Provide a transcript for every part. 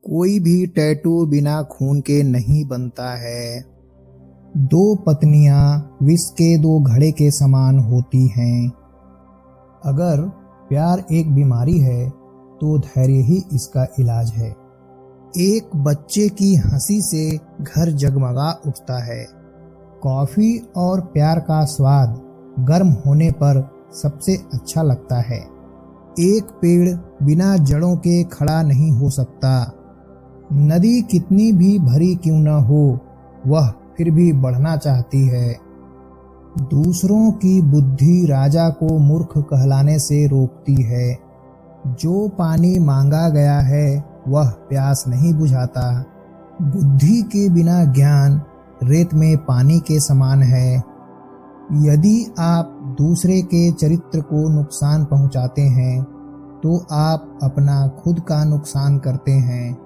कोई भी टैटू बिना खून के नहीं बनता है। दो पत्नियां विष के दो घड़े के समान होती हैं। अगर प्यार एक बीमारी है तो धैर्य ही इसका इलाज है। एक बच्चे की हंसी से घर जगमगा उठता है। कॉफी और प्यार का स्वाद गर्म होने पर सबसे अच्छा लगता है। एक पेड़ बिना जड़ों के खड़ा नहीं हो सकता। नदी कितनी भी भरी क्यों न हो, वह फिर भी बढ़ना चाहती है। दूसरों की बुद्धि राजा को मूर्ख कहलाने से रोकती है। जो पानी मांगा गया है वह प्यास नहीं बुझाता। बुद्धि के बिना ज्ञान रेत में पानी के समान है। यदि आप दूसरे के चरित्र को नुकसान पहुंचाते हैं तो आप अपना खुद का नुकसान करते हैं।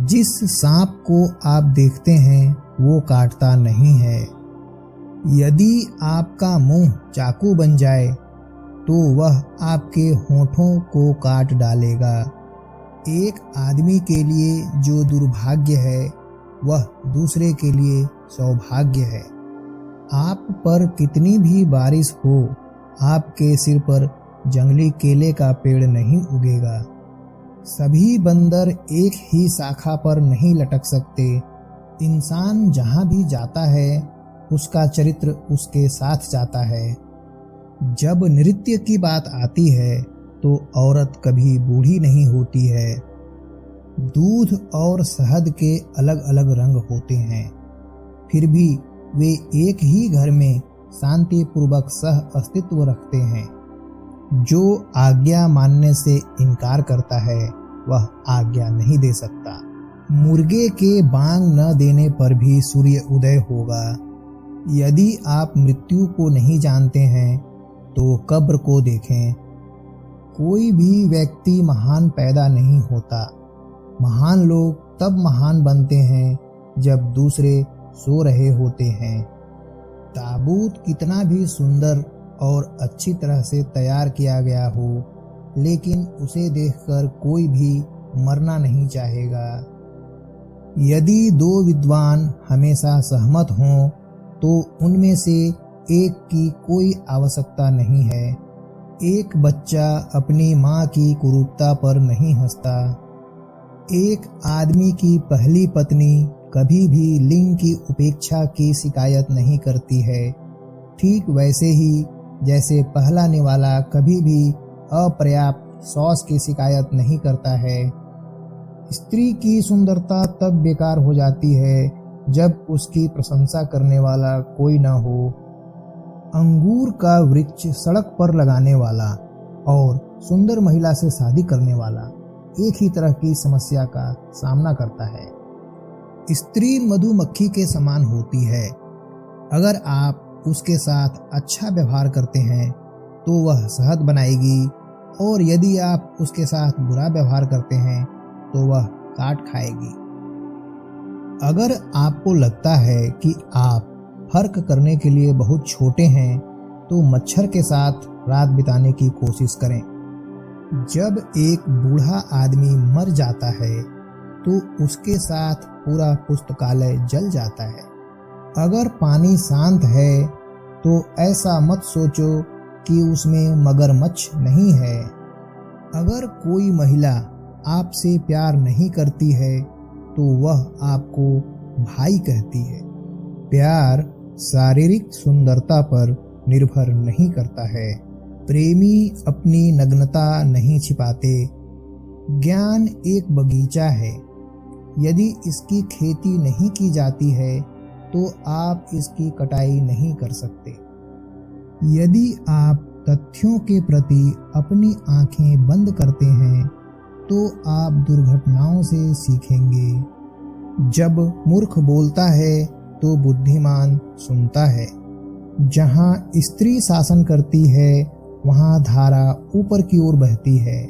जिस सांप को आप देखते हैं वो काटता नहीं है। यदि आपका मुंह चाकू बन जाए तो वह आपके होठों को काट डालेगा। एक आदमी के लिए जो दुर्भाग्य है वह दूसरे के लिए सौभाग्य है। आप पर कितनी भी बारिश हो, आपके सिर पर जंगली केले का पेड़ नहीं उगेगा। सभी बंदर एक ही शाखा पर नहीं लटक सकते। इंसान जहाँ भी जाता है उसका चरित्र उसके साथ जाता है। जब नृत्य की बात आती है तो औरत कभी बूढ़ी नहीं होती है। दूध और शहद के अलग अलग रंग होते हैं, फिर भी वे एक ही घर में शांतिपूर्वक सह अस्तित्व रखते हैं। जो आज्ञा मानने से इनकार करता है वह आज्ञा नहीं दे सकता। मुर्गे के बांग न देने पर भी सूर्य उदय होगा। यदि आप मृत्यु को नहीं जानते हैं तो कब्र को देखें। कोई भी व्यक्ति महान पैदा नहीं होता। महान लोग तब महान बनते हैं जब दूसरे सो रहे होते हैं। ताबूत कितना भी सुंदर और अच्छी तरह से तैयार किया गया हो, लेकिन उसे देखकर कोई भी मरना नहीं चाहेगा। यदि दो विद्वान हमेशा सहमत हों तो उनमें से एक की कोई आवश्यकता नहीं है। एक बच्चा अपनी माँ की कुरूपता पर नहीं हंसता। एक आदमी की पहली पत्नी कभी भी लिंग की उपेक्षा की शिकायत नहीं करती है। ठीक वैसे ही जैसे पहला निवाला कभी भी अपर्याप्त सॉस की शिकायत नहीं करता है। स्त्री की सुंदरता तब बेकार हो जाती है जब उसकी प्रशंसा करने वाला कोई न हो। अंगूर का वृक्ष सड़क पर लगाने वाला और सुंदर महिला से शादी करने वाला एक ही तरह की समस्या का सामना करता है। स्त्री मधुमक्खी के समान होती है। अगर आप उसके साथ अच्छा व्यवहार करते हैं तो वह शहद बनाएगी, और यदि आप उसके साथ बुरा व्यवहार करते हैं तो वह काट खाएगी। अगर आपको लगता है कि आप फर्क करने के लिए बहुत छोटे हैं तो मच्छर के साथ रात बिताने की कोशिश करें। जब एक बूढ़ा आदमी मर जाता है तो उसके साथ पूरा पुस्तकालय जल जाता है। अगर पानी शांत है तो ऐसा मत सोचो कि उसमें मगरमच्छ नहीं है। अगर कोई महिला आपसे प्यार नहीं करती है तो वह आपको भाई कहती है। प्यार शारीरिक सुंदरता पर निर्भर नहीं करता है। प्रेमी अपनी नग्नता नहीं छिपाते। ज्ञान एक बगीचा है। यदि इसकी खेती नहीं की जाती है तो आप इसकी कटाई नहीं कर सकते। यदि आप तथ्यों के प्रति अपनी आंखें बंद करते हैं तो आप दुर्घटनाओं से सीखेंगे। जब मूर्ख बोलता है तो बुद्धिमान सुनता है। जहाँ स्त्री शासन करती है वहाँ धारा ऊपर की ओर बहती है।